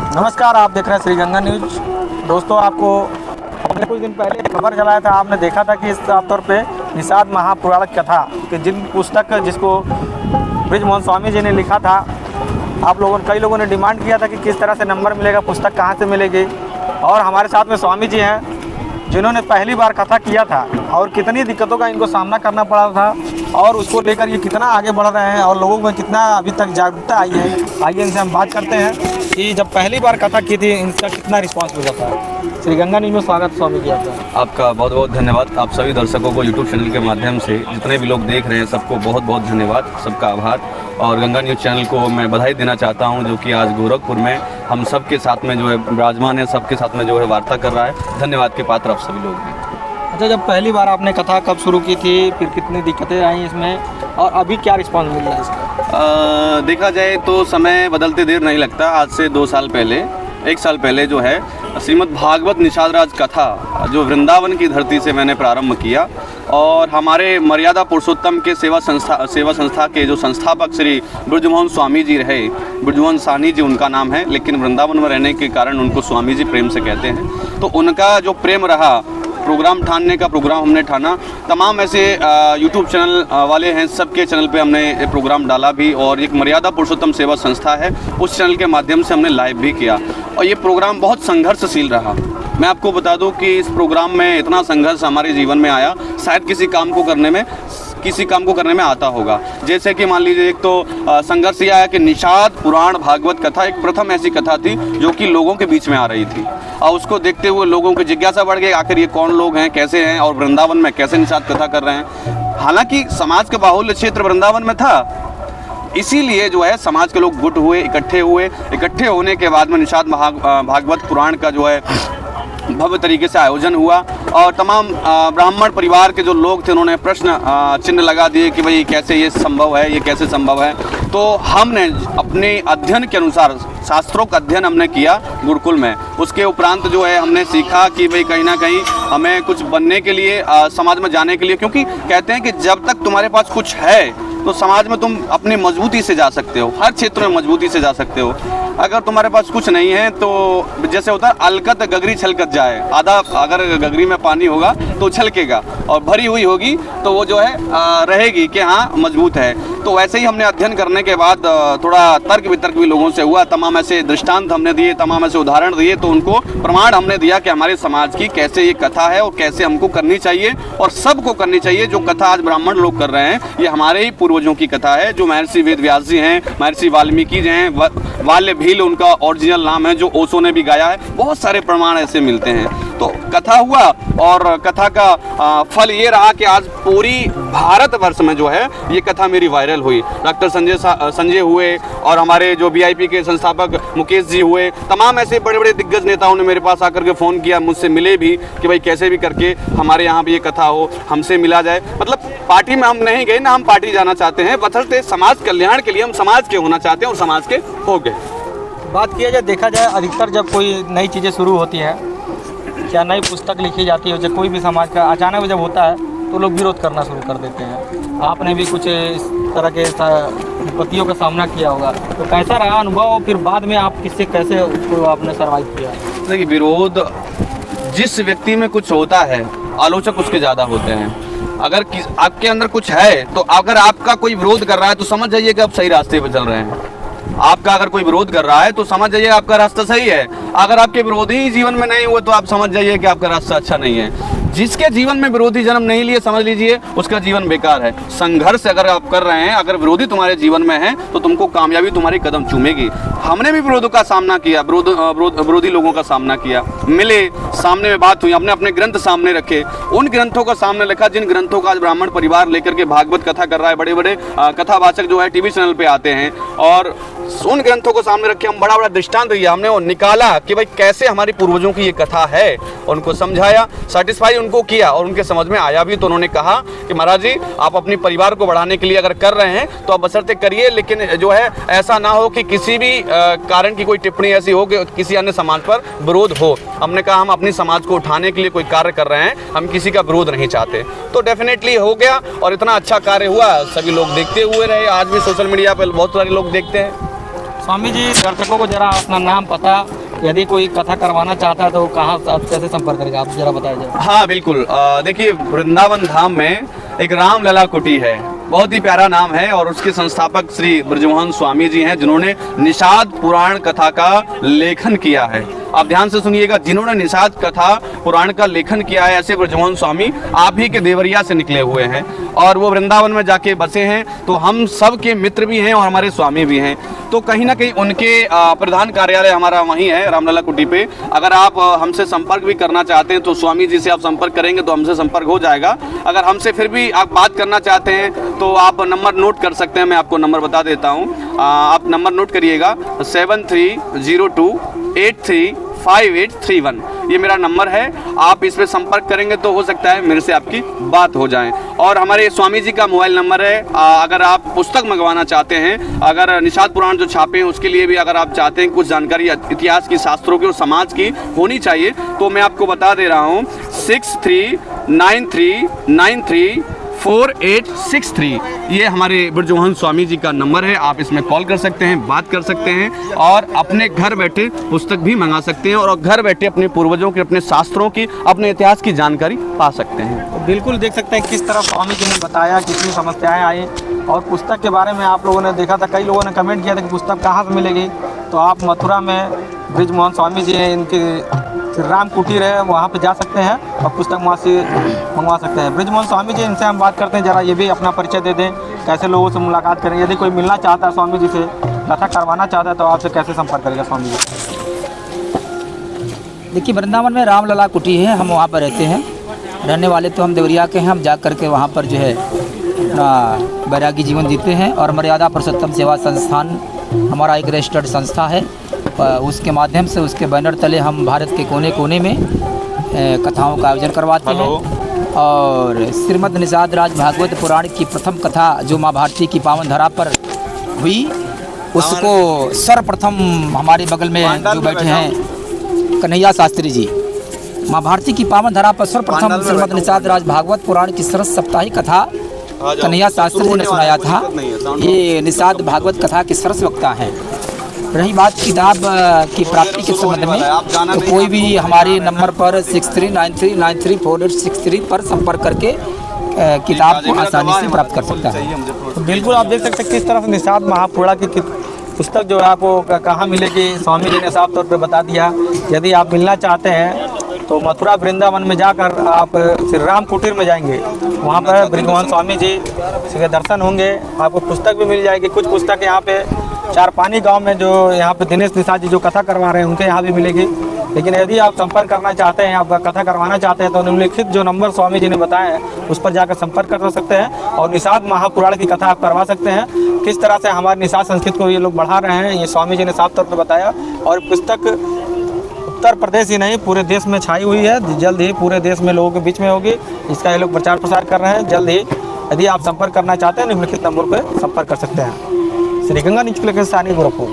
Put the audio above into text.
नमस्कार, आप देख रहे हैं श्री गंगा न्यूज। दोस्तों, आपको हमने कुछ दिन पहले खबर चलाया था, आपने देखा था कि साफ तौर पे निषाद महापुराण कथा कि जिन पुस्तक जिसको ब्रिजमोहन स्वामी जी ने लिखा था, कई लोगों ने डिमांड किया था कि किस तरह से नंबर मिलेगा, पुस्तक कहाँ से मिलेगी। और हमारे साथ में स्वामी जी हैं जिन्होंने पहली बार कथा किया था और कितनी दिक्कतों का इनको सामना करना पड़ा था और उसको लेकर ये कितना आगे बढ़ रहे हैं और लोगों में कितना अभी तक जागरूकता आई है। आइए इनसे हम बात करते हैं कि जब पहली बार कथा की थी इनका कितना रिस्पांस मिला था। श्री गंगा न्यूज में स्वागत स्वामी जी आपका बहुत बहुत धन्यवाद। आप सभी दर्शकों को यूट्यूब चैनल के माध्यम से जितने भी लोग देख रहे हैं सबको बहुत बहुत धन्यवाद, सबका आभार। और गंगा न्यूज़ चैनल को मैं बधाई देना चाहता हूं जो कि आज गोरखपुर में हम सबके साथ में जो है विराजमान है, सबके साथ में जो है वार्ता कर रहा है। धन्यवाद के पात्र आप सभी लोग हैं। अच्छा, जब पहली बार आपने कथा कब शुरू की थी, फिर कितनी दिक्कतें आई इसमें और अभी क्या रिस्पॉन्स मिल रहा है इसका? देखा जाए तो समय बदलते देर नहीं लगता। आज से 2 साल पहले, 1 साल पहले जो है श्रीमद् भागवत निषाद राज कथा जो वृंदावन की धरती से मैंने प्रारंभ किया और हमारे मर्यादा पुरुषोत्तम के सेवा संस्था के जो संस्थापक श्री ब्रिजमोहन स्वामी जी रहे, ब्रिजमोहन सानी जी उनका नाम है, लेकिन वृंदावन में रहने के कारण उनको स्वामी जी प्रेम से कहते हैं। तो उनका जो प्रेम रहा, प्रोग्राम ठानने का प्रोग्राम हमने ठाना। तमाम ऐसे यूट्यूब चैनल वाले हैं, सबके चैनल पे हमने ये प्रोग्राम डाला भी और एक मर्यादा पुरुषोत्तम सेवा संस्था है, उस चैनल के माध्यम से हमने लाइव भी किया और ये प्रोग्राम बहुत संघर्षशील रहा। मैं आपको बता दूं कि इस प्रोग्राम में इतना संघर्ष हमारे जीवन में आया, शायद किसी काम को करने में आता होगा। जैसे कि मान लीजिए, एक तो संघर्ष यह आया कि निषाद पुराण भागवत कथा एक प्रथम ऐसी कथा थी जो कि लोगों के बीच में आ रही थी और उसको देखते हुए लोगों की जिज्ञासा बढ़ गई, आखिर ये कौन लोग हैं, कैसे हैं और वृंदावन में कैसे निषाद कथा कर रहे हैं। हालांकि समाज का बाहुल्य क्षेत्र वृंदावन में था, इसीलिए जो है समाज के लोग गुट हुए, इकट्ठे होने के बाद में निषाद भागवत पुराण का जो है भव्य तरीके से आयोजन हुआ और तमाम ब्राह्मण परिवार के जो लोग थे उन्होंने प्रश्न चिन्ह लगा दिए कि भाई कैसे ये संभव है, ये कैसे संभव है। तो हमने अपने अध्ययन के अनुसार शास्त्रों का अध्ययन हमने किया गुरुकुल में। उसके उपरांत जो है हमने सीखा कि भाई कहीं ना कहीं हमें कुछ बनने के लिए, समाज में जाने के लिए, क्योंकि कहते हैं कि जब तक तुम्हारे पास कुछ है तो समाज में तुम अपनी मजबूती से जा सकते हो, हर क्षेत्र में मजबूती से जा सकते हो। अगर तुम्हारे पास कुछ नहीं है तो जैसे होता है अलकत गगरी छलकत जाए, आधा अगर गगरी में पानी होगा तो छलकेगा और भरी हुई होगी तो वो जो है रहेगी कि हाँ मजबूत है। तो वैसे ही हमने अध्ययन करने के बाद थोड़ा तर्क वितर्क भी लोगों से हुआ, तमाम ऐसे दृष्टांत हमने दिए, तमाम ऐसे उदाहरण दिए, तो उनको प्रमाण हमने दिया कि हमारे समाज की कैसे ये कथा है और कैसे हमको करनी चाहिए और सबको करनी चाहिए। जो कथा आज ब्राह्मण लोग कर रहे हैं ये हमारे ही पूर्वजों की कथा है, जो महर्षि वेद व्यास जी हैं, महर्षि वाल्मीकि जी हैं, वाल्य भील उनका ओरिजिनल नाम है, जो ओशो ने भी गाया है। बहुत सारे प्रमाण ऐसे मिलते हैं। तो कथा हुआ और कथा का फल ये रहा कि आज पूरी भारतवर्ष में जो है ये कथा मेरी वायरल हुई। डॉक्टर संजय हुए और हमारे जो वीआईपी के संस्थापक मुकेश जी हुए, तमाम ऐसे बड़े बड़े दिग्गज नेताओं ने मेरे पास आकर के फ़ोन किया, मुझसे मिले भी कि भाई कैसे भी करके हमारे यहाँ भी ये कथा हो, हमसे मिला जाए। मतलब पार्टी में हम नहीं गए ना, हम पार्टी जाना चाहते हैं, बशर्ते समाज कल्याण के लिए हम समाज के होना चाहते हैं और समाज के हो गए। बात किया जाए, देखा जाए, अधिकतर जब कोई नई चीज़ें शुरू होती हैं, क्या नई पुस्तक लिखी जाती है, जब कोई भी समाज का अचानक जब होता है तो लोग विरोध करना शुरू कर देते हैं। आपने भी कुछ इस तरह के विपत्तियों का सामना किया होगा, तो कैसा रहा अनुभव, फिर बाद में आप किससे कैसे उसको आपने सर्वाइव किया? देखिए, विरोध जिस व्यक्ति में कुछ होता है आलोचक उसके ज़्यादा होते हैं। अगर आपके अंदर कुछ है तो अगर आपका कोई विरोध कर रहा है तो समझ जाइए कि आप सही रास्ते पर चल रहे हैं। आपका अगर कोई विरोध कर रहा है तो समझ जाइए आपका रास्ता सही है। अगर आपके विरोधी जीवन में नहीं हुए तो आप समझ जाइए कि आपका रास्ता अच्छा नहीं है। जिसके जीवन में विरोधी जन्म नहीं लिए, समझ लीजिए उसका जीवन बेकार है। संघर्ष अगर आप कर रहे हैं, अगर विरोधी तुम्हारे जीवन में है तो तुमको कामयाबी तुम्हारी कदम चूमेगी। हमने भी विरोधों का सामना किया, विरोधी लोगों का सामना किया, मिले, सामने में बात हुई, हमने अपने ग्रंथ सामने रखे, उन ग्रंथों का सामने रखा जिन ग्रंथों का आज ब्राह्मण परिवार लेकर के भागवत कथा कर रहा है। बड़े बड़े कथावाचक जो है टीवी चैनल पे आते हैं और उन ग्रंथों को सामने रखे हम बड़ा बड़ा दृष्टांत दिया, हमने वो निकाला कि भाई कैसे हमारी पूर्वजों की ये कथा है, उनको समझाया, सेटिस्फाई उनको किया और उनके समझ में आया भी। तो उन्होंने कहा कि महाराज जी, आप अपनी परिवार को बढ़ाने के लिए अगर कर रहे हैं तो आप बशर्ते करिए, लेकिन जो है ऐसा ना हो कि किसी भी कारण की कोई टिप्पणी ऐसी हो कि किसी अन्य समाज पर विरोध हो। हमने कहा हम अपनी समाज को उठाने के लिए कोई कार्य कर रहे हैं, हम किसी का विरोध नहीं चाहते। तो डेफिनेटली हो गया और इतना अच्छा कार्य हुआ, सभी लोग देखते हुए रहे। आज भी सोशल मीडिया पर बहुत सारे लोग देखते हैं। स्वामी जी, दर्शकों को जरा अपना नाम, पता यदि कोई कथा करवाना चाहता है तो कहाँ आप कैसे संपर्क करेगा, आप जरा बताइए। हाँ बिल्कुल, देखिए वृंदावन धाम में एक रामलला कुटी है, बहुत ही प्यारा नाम है, और उसके संस्थापक श्री ब्रजमोहन स्वामी जी हैं, जिन्होंने निषाद पुराण कथा का लेखन किया है। आप ध्यान से सुनिएगा, जिन्होंने निषाद कथा पुराण का लेखन किया है, ऐसे ब्रजमोहन स्वामी आप ही के देवरिया से निकले हुए हैं, और वो वृंदावन में जाके बसे हैं, तो हम सब के मित्र भी हैं और हमारे स्वामी भी हैं। तो कहीं ना कहीं उनके प्रधान कार्यालय हमारा वहीं है रामलला कुटी पे। अगर आप हमसे संपर्क भी करना चाहते हैं तो स्वामी जी से आप संपर्क करेंगे तो हमसे संपर्क हो जाएगा। अगर हमसे फिर भी आप बात करना चाहते हैं तो आप नंबर नोट कर सकते हैं, मैं आपको नंबर बता देता हूँ। आप नंबर नोट करिएगा 7302835831, ये मेरा नंबर है। आप इस पे संपर्क करेंगे तो हो सकता है मेरे से आपकी बात हो जाए। और हमारे स्वामी जी का मोबाइल नंबर है, अगर आप पुस्तक मंगवाना चाहते हैं, अगर निषाद पुराण जो छापे हैं उसके लिए भी अगर आप चाहते हैं कुछ जानकारी इतिहास की, शास्त्रों की और समाज की होनी चाहिए, तो मैं आपको बता दे रहा हूँ 6393934863, ये हमारे ब्रजमोहन स्वामी जी का नंबर है। आप इसमें कॉल कर सकते हैं, बात कर सकते हैं, और अपने घर बैठे पुस्तक भी मंगा सकते हैं, और घर बैठे अपने पूर्वजों के, अपने शास्त्रों की, अपने इतिहास की जानकारी पा सकते हैं। तो बिल्कुल देख सकते हैं किस तरह स्वामी जी ने बताया, कितनी समस्याएं आई, और पुस्तक के बारे में आप लोगों ने देखा था, कई लोगों ने कमेंट किया था कि पुस्तक कहाँ से मिलेगी। तो आप मथुरा में ब्रजमोहन स्वामी जी हैं, इनके राम कुटीर है, वहाँ पे जा सकते हैं और पुस्तक वहाँ से मंगवा सकते हैं। ब्रजमोहन स्वामी जी, इनसे हम बात करते हैं, जरा ये भी अपना परिचय दे दें, कैसे लोगों से मुलाकात करें। यदि कोई मिलना चाहता है स्वामी जी से, कथा करवाना चाहता है, तो आपसे कैसे संपर्क करेगा स्वामी जी? देखिए, वृंदावन में रामलला कुटी है, हम वहाँ पर रहते हैं। रहने वाले तो हम देवरिया के हैं। हम जा कर के वहाँ पर जो है अपना वैरागी जीवन जीते हैं, और मर्यादा पुरुषोत्तम सेवा संस्थान हमारा एक रजिस्टर्ड संस्था है। उसके माध्यम से, उसके बैनर तले हम भारत के कोने कोने में कथाओं का आयोजन करवाते हैं। और श्रीमद् निषाद राज भागवत पुराण की प्रथम कथा जो माँ भारती की पावन धरा पर हुई, उसको सर्वप्रथम हमारे बगल में जो बैठे हैं कन्हैया शास्त्री जी, माँ भारती की पावन धरा पर सर्वप्रथम श्रीमद् निषाद राज भागवत पुराण की सरस सप्ताही कथा कन्हैया शास्त्री जी ने सुनाया था। ये निषाद भागवत कथा के सरस वक्ता हैं। रही बात किताब की प्राप्ति के संबंध में, तो कोई भी हमारे नंबर पर 6393934863 पर संपर्क करके किताब को आसानी से प्राप्त कर सकता है। तो बिल्कुल आप देख सकते हैं किस तरह से निषाद महापुराण की पुस्तक जो है आपको कहाँ मिलेगी, स्वामी जी ने साफ तौर पे बता दिया। यदि आप मिलना चाहते हैं तो मथुरा वृंदावन में जाकर आप श्री राम कुटीर में जाएंगे, वहाँ पर ब्रजमोहन स्वामी जी के दर्शन होंगे, आपको पुस्तक भी मिल जाएगी। कुछ पुस्तक यहाँ पे चारपानी गांव में जो यहाँ पे दिनेश निषाद जी जो कथा करवा रहे हैं उनके यहाँ भी मिलेगी। लेकिन यदि आप संपर्क करना चाहते हैं, आप कथा करवाना चाहते हैं, तो निम्नलिखित जो नंबर स्वामी जी ने बताया है उस पर जाकर संपर्क कर सकते हैं और निषाद महापुराण की कथा आप करवा सकते हैं। किस तरह से हमारे निषाद संस्कृति को ये लोग बढ़ा रहे हैं, ये स्वामी जी ने साफ तौर पर बताया। और पुस्तक उत्तर प्रदेश ही नहीं, पूरे देश में छाई हुई है, जल्द ही पूरे देश में लोगों के बीच में होगी। इसका ये लोग प्रचार प्रसार कर रहे हैं। जल्द ही यदि आप संपर्क करना चाहते हैं, निम्नलिखित नंबर पर संपर्क कर सकते हैं। श्री गंगा न्यूज़ के लिए सानी गोरखपुर।